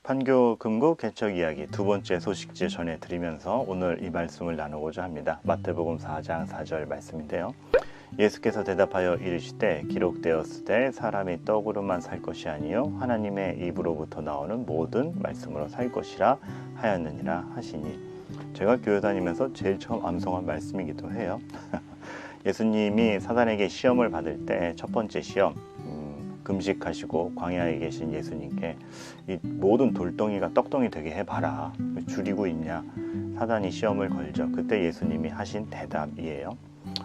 판교 금구 개척 이야기 두 번째 소식지 전해드리면서 오늘 이 말씀을 나누고자 합니다. 마태복음 4장 4절 말씀인데요. 예수께서 대답하여 이르시되 기록되었으되 사람이 떡으로만 살 것이 아니요 하나님의 입으로부터 나오는 모든 말씀으로 살 것이라 하였느니라 하시니, 제가 교회 다니면서 제일 처음 암송한 말씀이기도 해요. 예수님이 사단에게 시험을 받을 때 첫 번째 시험, 금식하시고 광야에 계신 예수님께 이 모든 돌덩이가 떡덩이 되게 해봐라, 줄이고 있냐, 사단이 시험을 걸죠. 그때 예수님이 하신 대답이에요.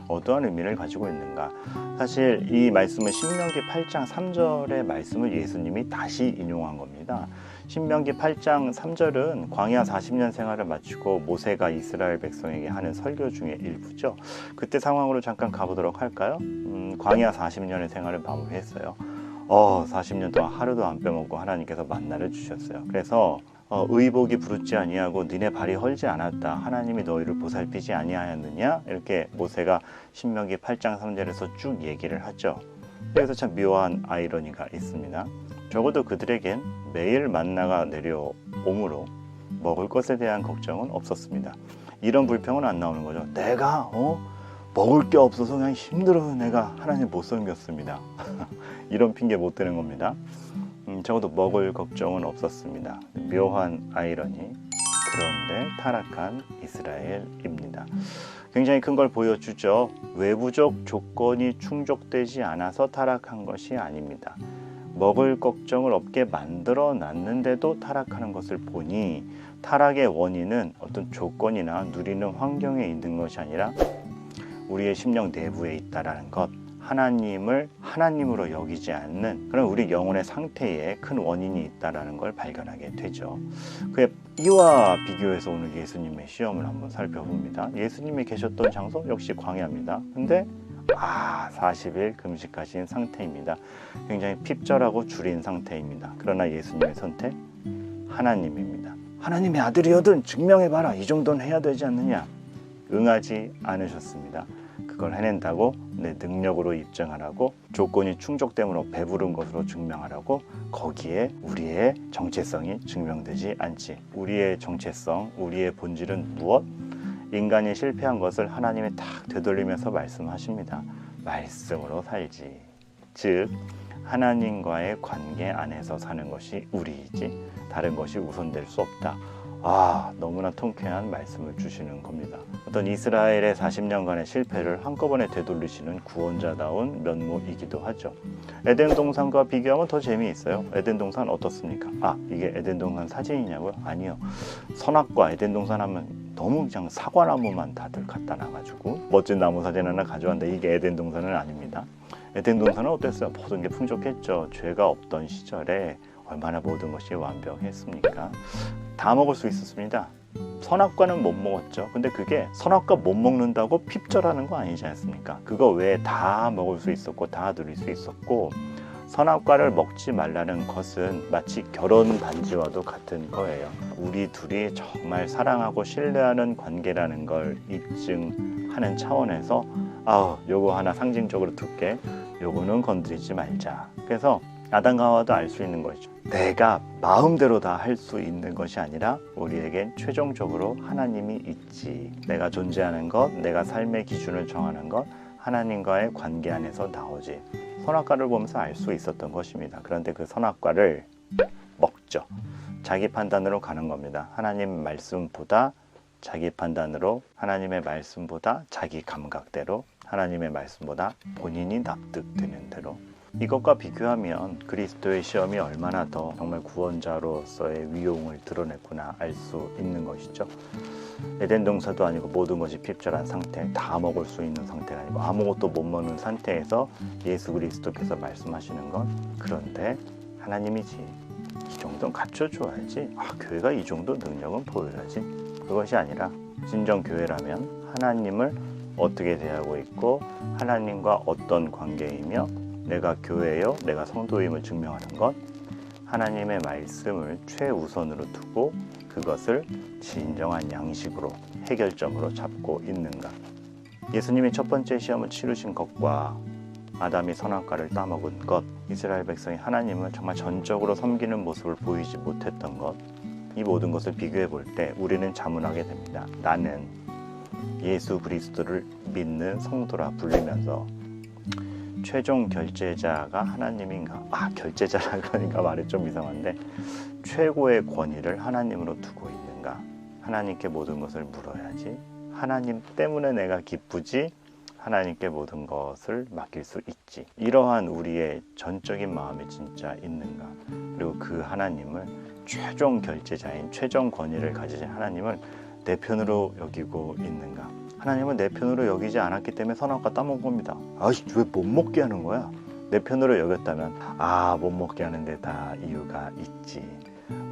어떠한 의미를 가지고 있는가? 사실 이 말씀은 신명기 8장 3절의 말씀을 예수님이 다시 인용한 겁니다. 신명기 8장 3절은 광야 40년 생활을 마치고 모세가 이스라엘 백성에게 하는 설교 중에 일부죠. 그때 상황으로 잠깐 가보도록 할까요? 광야 40년의 생활을 마무리했어요. 40년 동안 하루도 안 빼먹고 하나님께서 만나를 주셨어요. 그래서 의복이 부르지 아니하고 너네 발이 헐지 않았다, 하나님이 너희를 보살피지 아니하였느냐, 이렇게 모세가 신명기 8장 3절에서 쭉 얘기를 하죠. 그래서 참 묘한 아이러니가 있습니다. 적어도 그들에겐 매일 만나가 내려오므로 먹을 것에 대한 걱정은 없었습니다. 이런 불평은 안 나오는 거죠. 내가 먹을 게 없어서 그냥 힘들어서 내가 하나님 못 섬겼습니다. 이런 핑계 못 대는 겁니다. 적어도 먹을 걱정은 없었습니다. 묘한 아이러니. 그런데 타락한 이스라엘입니다. 굉장히 큰 걸 보여주죠. 외부적 조건이 충족되지 않아서 타락한 것이 아닙니다. 먹을 걱정을 없게 만들어 놨는데도 타락하는 것을 보니, 타락의 원인은 어떤 조건이나 누리는 환경에 있는 것이 아니라 우리의 심령 내부에 있다라는 것, 하나님을 하나님으로 여기지 않는 그런 우리 영혼의 상태에 큰 원인이 있다라는 걸 발견하게 되죠. 이와 비교해서 오늘 예수님의 시험을 한번 살펴봅니다. 예수님이 계셨던 장소 역시 광야입니다. 근데 40일 금식하신 상태입니다. 굉장히 핍절하고 줄인 상태입니다. 그러나 예수님의 선택, 하나님입니다. 하나님의 아들이거든 증명해봐라, 이 정도는 해야 되지 않느냐. 응하지 않으셨습니다. 그걸 해낸다고 내 능력으로 입증하라고, 조건이 충족됨으로 배부른 것으로 증명하라고, 거기에 우리의 정체성이 증명되지 않지. 우리의 정체성, 우리의 본질은 무엇? 인간이 실패한 것을 하나님이 딱 되돌리면서 말씀하십니다. 말씀으로 살지. 즉 하나님과의 관계 안에서 사는 것이 우리이지 다른 것이 우선될 수 없다. 너무나 통쾌한 말씀을 주시는 겁니다. 어떤 이스라엘의 40년간의 실패를 한꺼번에 되돌리시는 구원자다운 면모이기도 하죠. 에덴 동산과 비교하면 더 재미있어요. 에덴 동산 어떻습니까? 이게 에덴 동산 사진이냐고요? 아니요. 선악과 에덴 동산 하면 너무 그냥 사과나무만 다들 갖다 놔가지고 멋진 나무 사진 하나 가져왔는데 이게 에덴 동산은 아닙니다. 에덴 동산은 어땠어요? 모든 게 풍족했죠. 죄가 없던 시절에 얼마나 모든 것이 완벽했습니까? 다 먹을 수 있었습니다. 선악과는 못 먹었죠. 근데 그게 선악과 못 먹는다고 핍절하는 거 아니지 않습니까? 그거 외에 다 먹을 수 있었고 다 누릴 수 있었고, 선악과를 먹지 말라는 것은 마치 결혼 반지와도 같은 거예요. 우리 둘이 정말 사랑하고 신뢰하는 관계라는 걸 입증하는 차원에서 요거 하나 상징적으로 둘게, 요거는 건드리지 말자. 그래서 아담과 하와도 알 수 있는 것이죠. 내가 마음대로 다 할 수 있는 것이 아니라 우리에겐 최종적으로 하나님이 있지. 내가 존재하는 것, 내가 삶의 기준을 정하는 것, 하나님과의 관계 안에서 나오지. 선악과를 보면서 알 수 있었던 것입니다. 그런데 그 선악과를 먹죠. 자기 판단으로 가는 겁니다. 하나님 말씀보다 자기 판단으로, 하나님의 말씀보다 자기 감각대로, 하나님의 말씀보다 본인이 납득되는 대로. 이것과 비교하면 그리스도의 시험이 얼마나 더 정말 구원자로서의 위용을 드러냈구나 알 수 있는 것이죠. 에덴 동산도 아니고 모든 것이 핍절한 상태, 다 먹을 수 있는 상태가 아니고 아무것도 못 먹는 상태에서 예수 그리스도께서 말씀하시는 것, 그런데 하나님이지, 이 정도는 갖춰줘야지, 교회가 이 정도 능력은 보여야지. 그것이 아니라 진정 교회라면 하나님을 어떻게 대하고 있고 하나님과 어떤 관계이며 내가 교회요, 내가 성도임을 증명하는 것, 하나님의 말씀을 최우선으로 두고 그것을 진정한 양식으로, 해결점으로 잡고 있는가. 예수님이 첫 번째 시험을 치르신 것과 아담이 선악과를 따먹은 것, 이스라엘 백성이 하나님을 정말 전적으로 섬기는 모습을 보이지 못했던 것, 이 모든 것을 비교해 볼 때 우리는 자문하게 됩니다. 나는 예수 그리스도를 믿는 성도라 불리면서 최종 결제자가 하나님인가? 결제자라 그러니까 말이 좀 이상한데, 최고의 권위를 하나님으로 두고 있는가? 하나님께 모든 것을 물어야지. 하나님 때문에 내가 기쁘지, 하나님께 모든 것을 맡길 수 있지. 이러한 우리의 전적인 마음이 진짜 있는가? 그리고 그 하나님을, 최종 결제자인, 최종 권위를 가지신 하나님을 내 편으로 여기고 있는가? 하나님은 내 편으로 여기지 않았기 때문에 선악과 따먹은 겁니다. 왜 못 먹게 하는 거야? 내 편으로 여겼다면 못 먹게 하는데 다 이유가 있지.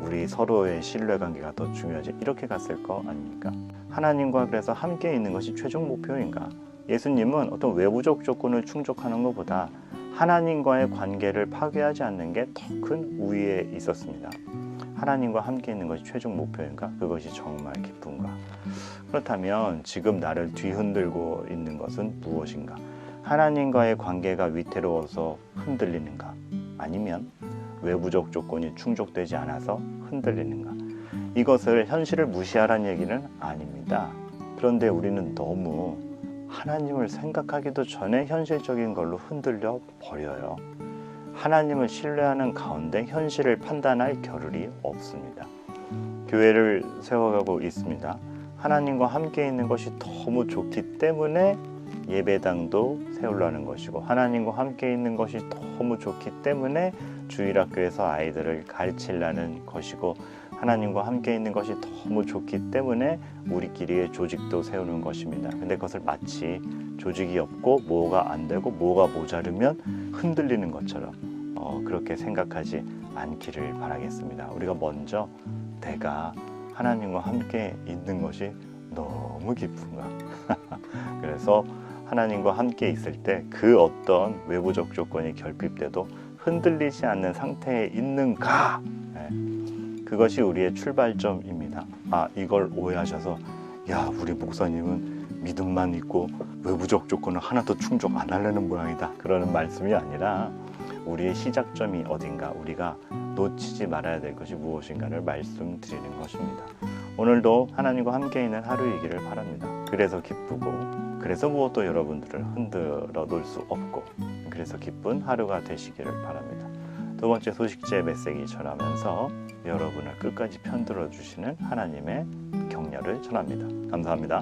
우리 서로의 신뢰관계가 더 중요하지. 이렇게 갔을 거 아닙니까? 하나님과 그래서 함께 있는 것이 최종 목표인가? 예수님은 어떤 외부적 조건을 충족하는 것보다 하나님과의 관계를 파괴하지 않는 게 더 큰 우위에 있었습니다. 하나님과 함께 있는 것이 최종 목표인가? 그것이 정말 기쁜가? 그렇다면 지금 나를 뒤흔들고 있는 것은 무엇인가? 하나님과의 관계가 위태로워서 흔들리는가? 아니면 외부적 조건이 충족되지 않아서 흔들리는가? 이것을 현실을 무시하라는 얘기는 아닙니다. 그런데 우리는 너무 하나님을 생각하기도 전에 현실적인 걸로 흔들려 버려요. 하나님을 신뢰하는 가운데 현실을 판단할 겨를이 없습니다. 교회를 세워가고 있습니다. 하나님과 함께 있는 것이 너무 좋기 때문에 예배당도 세우려는 것이고, 하나님과 함께 있는 것이 너무 좋기 때문에 주일학교에서 아이들을 가르치려는 것이고, 하나님과 함께 있는 것이 너무 좋기 때문에 우리끼리의 조직도 세우는 것입니다. 근데 그것을 마치 조직이 없고 뭐가 안 되고 뭐가 모자르면 흔들리는 것처럼 그렇게 생각하지 않기를 바라겠습니다. 우리가 먼저 내가 하나님과 함께 있는 것이 너무 기쁜가? 그래서 하나님과 함께 있을 때 그 어떤 외부적 조건이 결핍돼도 흔들리지 않는 상태에 있는가? 그것이 우리의 출발점입니다. 이걸 오해하셔서 우리 목사님은 믿음만 있고 외부적 조건은 하나도 충족 안 하려는 모양이다, 그러는 말씀이 아니라 우리의 시작점이 어딘가, 우리가 놓치지 말아야 될 것이 무엇인가를 말씀드리는 것입니다. 오늘도 하나님과 함께 있는 하루이기를 바랍니다. 그래서 기쁘고, 그래서 무엇도 여러분들을 흔들어 놓을 수 없고, 그래서 기쁜 하루가 되시기를 바랍니다. 두 번째 소식제 메시지 전하면서 여러분을 끝까지 편들어 주시는 하나님의 격려를 전합니다. 감사합니다.